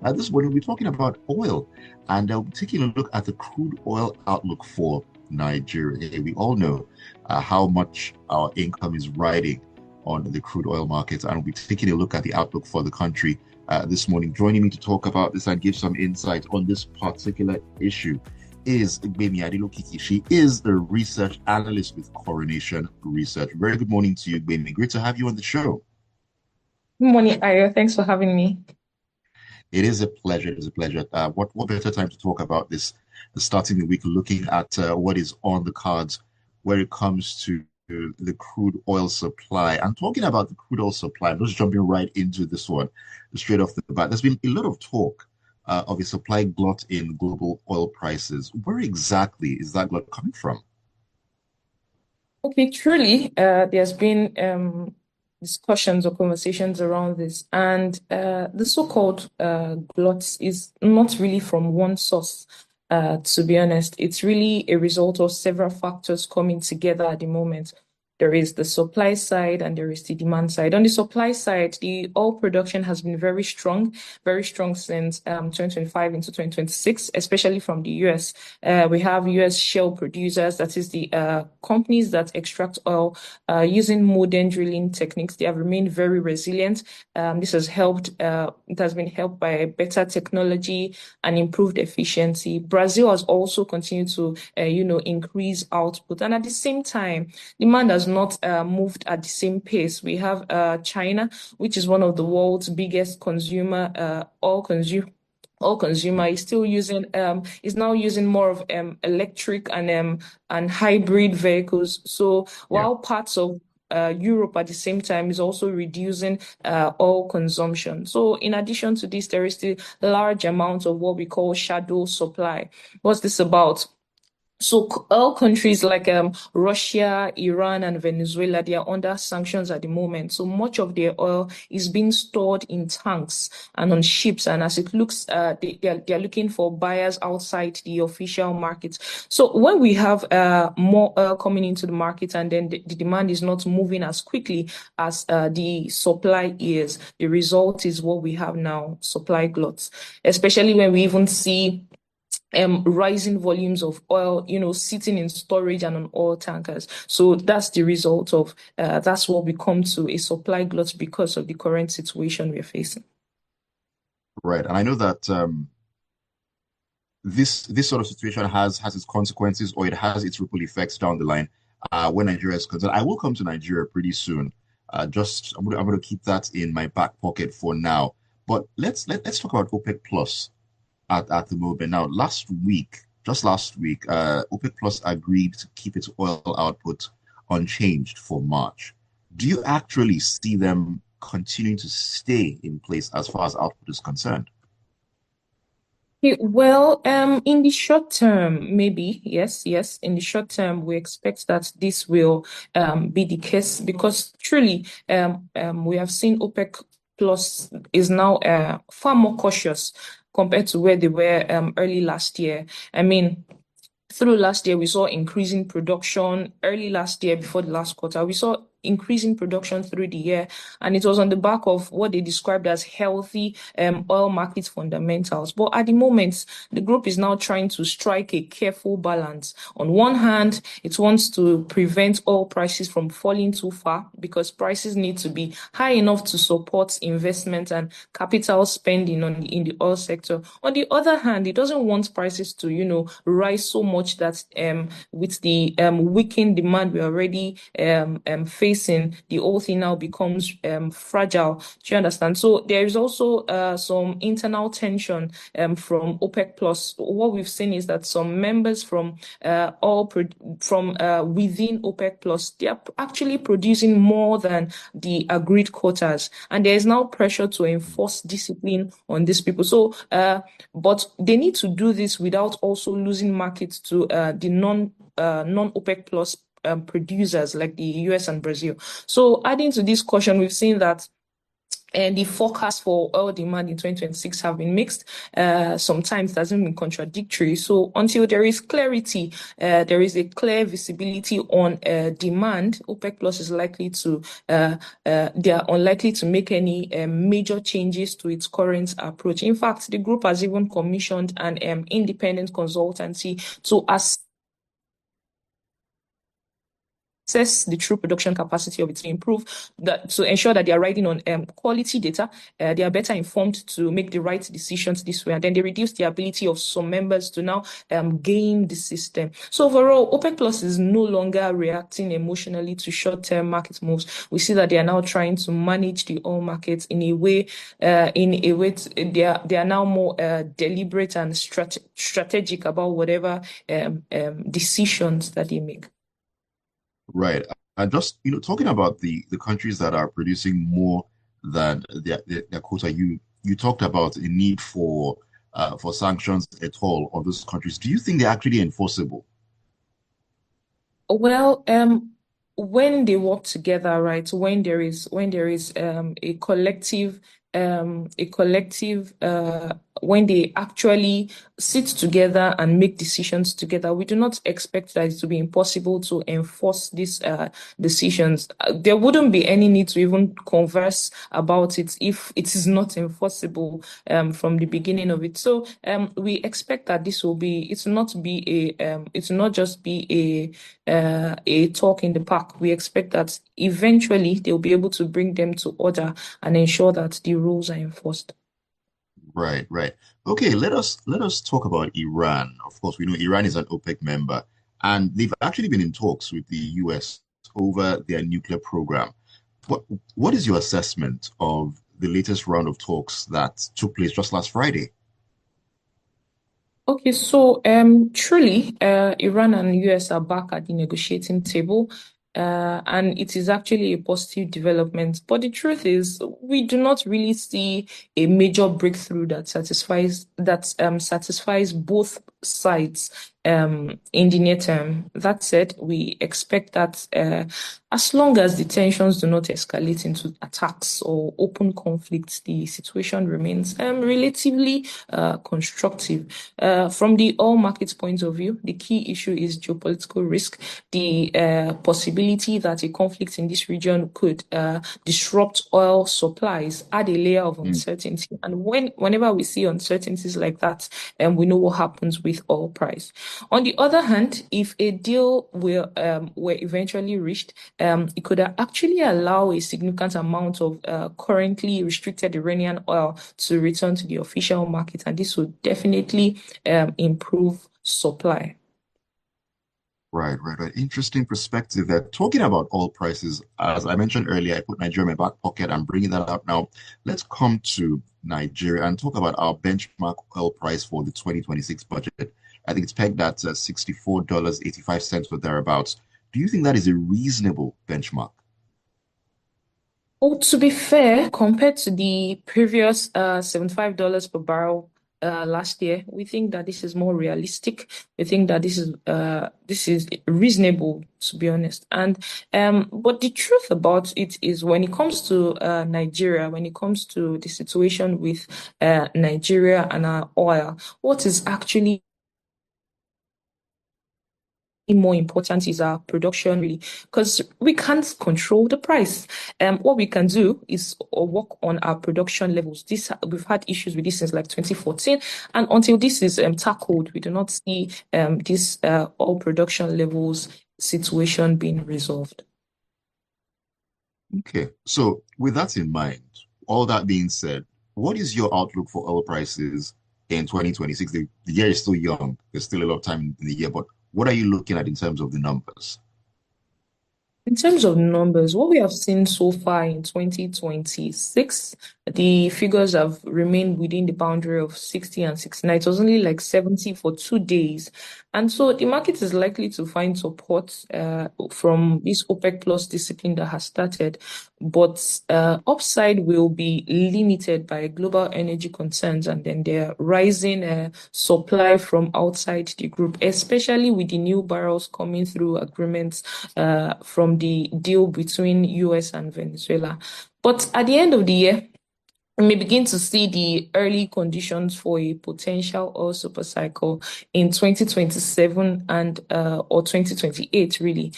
This morning, we're talking about oil and taking a look at the crude oil outlook for Nigeria. We all know how much our income is riding on the crude oil market, and we'll be taking a look at the outlook for the country this morning. Joining me to talk about this and give some insight on this particular issue is Igbemi Adelokiki. She is a research analyst with Coronation Research. Very good morning to you, Igbemi. Great to have you on the show. Good morning, Ayo. Thanks for having me. It is a pleasure. It is a pleasure. What better time to talk about this? Starting the week, looking at what is on the cards where it comes to the crude oil supply. I'm talking about the crude oil supply. I'm just jumping right into this one, straight off the bat. There's been a lot of talk of a supply glut in global oil prices. Where exactly is that glut coming from? Okay, truly, there's been discussions or conversations around this, and the so-called glut is not really from one source. To be honest, it's really a result of several factors coming together at the moment. There is the supply side and there is the demand side. On the supply side, the oil production has been very strong since 2025 into 2026, especially from the US. We have US shale producers, that is the companies that extract oil using modern drilling techniques. They have remained very resilient. This has helped, it has been helped by better technology and improved efficiency. Brazil has also continued to, increase output. And at the same time, demand has not moved at the same pace. We have China, which is one of the world's biggest oil consumer is now using more of electric and hybrid vehicles. So Yeah. while parts of Europe at the same time is also reducing oil consumption. So in addition to this, there is the large amount of what we call shadow supply. What's this about? So all countries like Russia, Iran, and Venezuela, they are under sanctions at the moment. So much of their oil is being stored in tanks and on ships. And as it looks, they're looking for buyers outside the official market. So when we have more oil coming into the market and then the demand is not moving as quickly as the supply is, the result is what we have now, supply gluts, especially when we even see rising volumes of oil, sitting in storage and on oil tankers. So that's the result of that's what we come to a supply glut because of the current situation we're facing. Right. And I know that this sort of situation has its consequences or it has its ripple effects down the line when Nigeria is concerned. I will come to Nigeria pretty soon. I'm gonna keep that in my back pocket for now. But let's talk about OPEC Plus at the moment. Now, just last week, OPEC Plus agreed to keep its oil output unchanged for March. Do you actually see them continuing to stay in place as far as output is concerned? Well, in the short term, maybe, yes. In the short term, we expect that this will be the case because truly, we have seen OPEC Plus is now far more cautious compared to where they were early last year. I mean, through last year, we saw increasing production. Early last year, before the last quarter, we saw increasing production through the year, and it was on the back of what they described as healthy oil market fundamentals. But at the moment, the group is now trying to strike a careful balance. On one hand, it wants to prevent oil prices from falling too far because prices need to be high enough to support investment and capital spending in the oil sector. On the other hand, it doesn't want prices to, rise so much that with the weakened demand we're already facing, the whole thing now becomes fragile. Do you understand? So there is also some internal tension from OPEC Plus. What we've seen is that some members from within OPEC Plus, they are actually producing more than the agreed quotas, and there is now pressure to enforce discipline on these people. So, but they need to do this without also losing markets to the non-OPEC Plus producers like the US and Brazil. So adding to this caution, we've seen that and the forecast for oil demand in 2026 have been mixed. Sometimes it hasn't been contradictory. So until there is clarity, there is a clear visibility on demand, OPEC Plus is likely to, they are unlikely to make any major changes to its current approach. In fact, the group has even commissioned an independent consultancy to assess the true production capacity of it to improve that to ensure that they are riding on quality data. They are better informed to make the right decisions this way, and then they reduce the ability of some members to now game the system. So overall, OPEC Plus is no longer reacting emotionally to short-term market moves. We see that they are now trying to manage the oil markets in a way. They are now more deliberate and strategic about whatever decisions that they make. Right. And just, talking about the countries that are producing more than their quota, you talked about the need for sanctions at all on those countries. Do you think they're actually enforceable? Well, when they work together, right? When there is a collective when they actually sit together and make decisions together, we do not expect that it to be impossible to enforce these decisions. There wouldn't be any need to even converse about it if it is not enforceable from the beginning of it. So we expect that it will not just be a talk in the park. We expect that eventually they'll be able to bring them to order and ensure that the rules are enforced. Right, right. Okay, let us talk about Iran. Of course, we know Iran is an OPEC member, and they've actually been in talks with the US over their nuclear program. What what is your assessment of the latest round of talks that took place just last Friday? Okay, so truly, Iran and US are back at the negotiating table, and it is actually a positive development. But the truth is, we do not really see a major breakthrough that satisfies both sides in the near term. That said, we expect that as long as the tensions do not escalate into attacks or open conflicts, the situation remains relatively constructive. From the oil markets point of view, the key issue is geopolitical risk, the possibility that a conflict in this region could disrupt oil supplies, add a layer of Mm, uncertainty. And whenever we see uncertainties like that, we know what happens with oil price. On the other hand, if a deal were eventually reached, it could actually allow a significant amount of currently restricted Iranian oil to return to the official market, and this would definitely improve supply. right, right, right. Interesting perspective there. Talking about oil prices, as I mentioned earlier, I put Nigeria in my back pocket. I'm bringing that up now. Let's come to Nigeria and talk about our benchmark oil price for the 2026 budget. I think it's pegged at $64.85 or thereabouts. Do you think that is a reasonable benchmark? Oh, to be fair, compared to the previous $75 per barrel last year, we think that this is more realistic. We think that this is reasonable, to be honest. And but the truth about it is, when it comes to Nigeria, when it comes to the situation with Nigeria and our oil, what is actually more important is our production, really, because we can't control the price. What we can do is work on our production levels. This We've had issues with this since like 2014, and until this is tackled, we do not see this oil production levels situation being resolved. Okay, so with that in mind, all that being said, what is your outlook for oil prices in 2026? The year is still young. There's still a lot of time in the year, but what are you looking at in terms of the numbers? In terms of numbers, what we have seen so far in 2026, the figures have remained within the boundary of 60 and 69. It was only like 70 for 2 days. And so the market is likely to find support from this OPEC plus discipline that has started. But upside will be limited by global energy concerns and then the rising supply from outside the group, especially with the new barrels coming through agreements from the deal between US and Venezuela. But at the end of the year, we may begin to see the early conditions for a potential oil super cycle in 2027 and or 2028, really.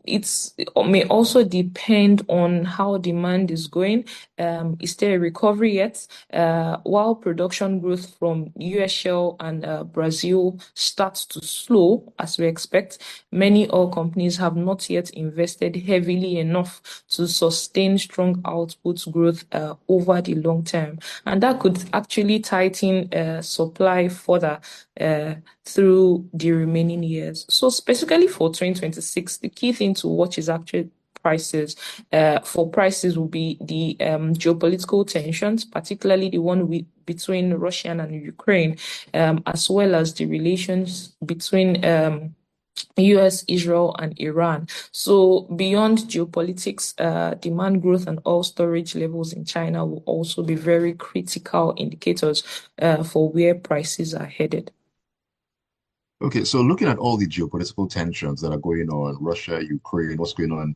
It may also depend on how demand is going. Is there a recovery yet? While production growth from US shale and Brazil starts to slow, as we expect, many oil companies have not yet invested heavily enough to sustain strong output growth over the long term. And that could actually tighten supply further uh, through the remaining years. So specifically for 2026, the key thing to watch is actually prices. For prices will be the geopolitical tensions, particularly the one between Russia and Ukraine, as well as the relations between US, Israel, and Iran. So beyond geopolitics, demand growth and oil storage levels in China will also be very critical indicators for where prices are headed. Okay, so looking at all the geopolitical tensions that are going on, Russia, Ukraine, what's going on,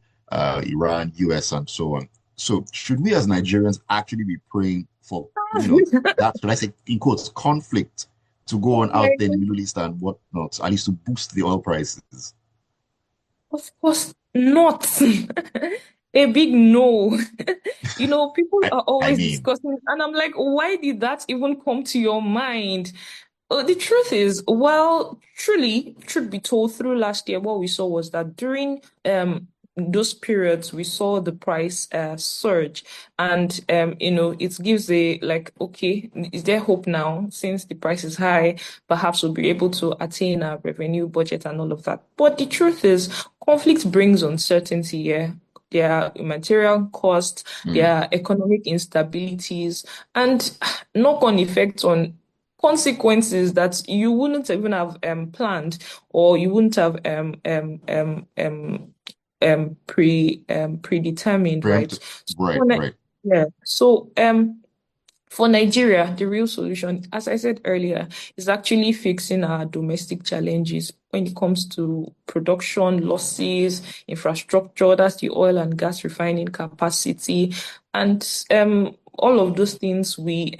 Iran, US, and so on. So should we as Nigerians actually be praying for, that, should I say, in quotes, conflict to go on out there in the Middle East and whatnot, at least to boost the oil prices? Of course not. A big no. People I, are I always mean, discussing, and I'm like, why did that even come to your mind? The truth is, well, truly, truth be told, through last year, what we saw was that during those periods, we saw the price surge, and it gives a like, okay, is there hope now? Since the price is high, perhaps we'll be able to attain our revenue budget and all of that. But the truth is, conflict brings uncertainty. Yeah. There are material costs, there hmm, are economic instabilities, and knock-on effects on consequences that you wouldn't even have planned or you wouldn't have predetermined, right? preemptive. So, Right, right. yeah. So for Nigeria, the real solution, as I said earlier, is actually fixing our domestic challenges when it comes to production losses, infrastructure, that's the oil and gas refining capacity, and all of those things we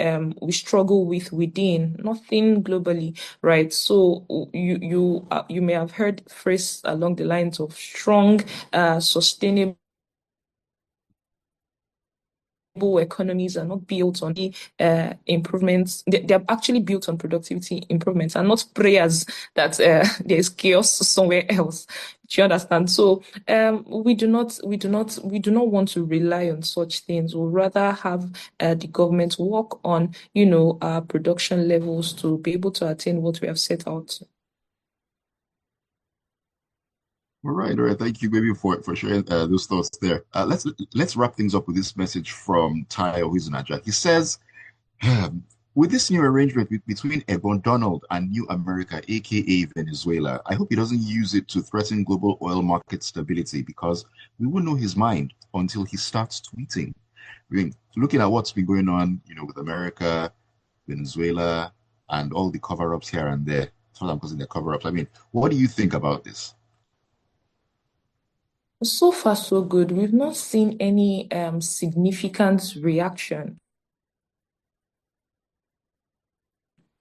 struggle with within, nothing globally, right? So you may have heard phrase along the lines of strong, sustainable economies are not built on the improvements. They're actually built on productivity improvements and not prayers that there's chaos somewhere else. Do you understand? So we do not want to rely on such things. We'd rather have the government work on, our production levels to be able to attain what we have set out. All right. Thank you, baby, for sharing those thoughts there. Let's wrap things up with this message from Tayo, who's in Nigeria. He says, with this new arrangement between Ebon Donald and New America, aka Venezuela, I hope he doesn't use it to threaten global oil market stability because we won't know his mind until he starts tweeting. I mean, looking at what's been going on, with America, Venezuela, and all the cover-ups here and there. That's what I'm calling the cover-ups. I mean, what do you think about this? So far, so good. We've not seen any significant reaction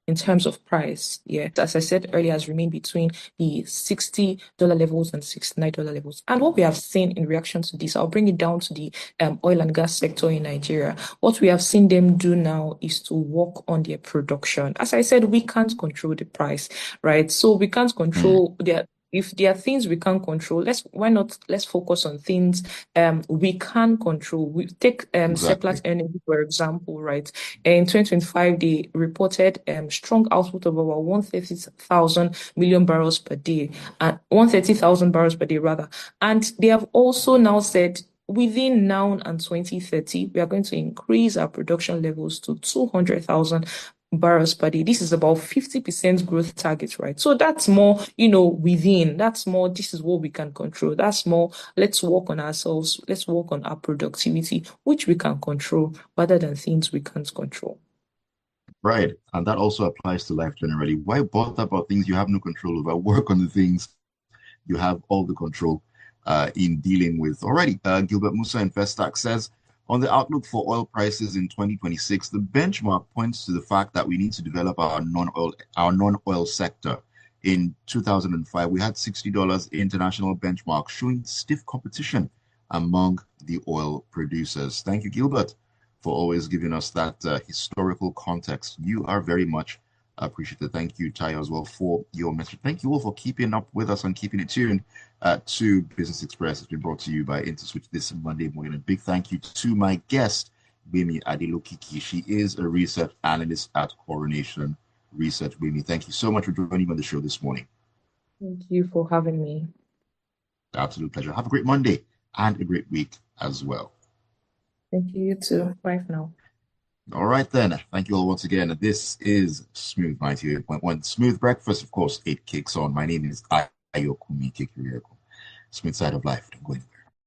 in terms of price. Yeah, as I said earlier, has remained between the $60 levels and $69 levels. And what we have seen in reaction to this, I'll bring it down to the oil and gas sector in Nigeria. What we have seen them do now is to work on their production. As I said, we can't control the price, right? So we can't Hmm, control their if there are things we can't control, let's focus on things we can control. We take Seplat exactly. Energy, for example, right? In 2025, they reported strong output of about 130,000 million barrels per day, and 130,000 barrels per day rather. And they have also now said within now and 2030, we are going to increase our production levels to 200,000 barrels per day. This is about 50% growth target, right? So that's more, within. That's more, this is what we can control. That's more, let's work on ourselves. Let's work on our productivity, which we can control rather than things we can't control. Right. And that also applies to life generally. Why bother about things you have no control over? Work on the things you have all the control in dealing with. Alrighty. Gilbert Musa in Festac says, On the outlook for oil prices in 2026, the benchmark points to the fact that we need to develop our non-oil sector. In 2005, we had $60 international benchmark showing stiff competition among the oil producers. Thank you, Gilbert, for always giving us that historical context. You are very much appreciated. Thank you, Ty, as well, for your message. Thank you all for keeping up with us and keeping it tuned to Business Express. It's been brought to you by InterSwitch this Monday morning. A big thank you to my guest, Bimi Adelokiki. She is a research analyst at Coronation Research. Bimi, thank you so much for joining me on the show this morning. Thank you for having me. Absolute pleasure. Have a great Monday and a great week as well. Thank you, you too. Bye for now. All right, then. Thank you all once again. This is Smooth 98.1. Smooth Breakfast, of course, it kicks on. My name is Ayokumi Kikirieko. Smooth side of life. Don't go anywhere.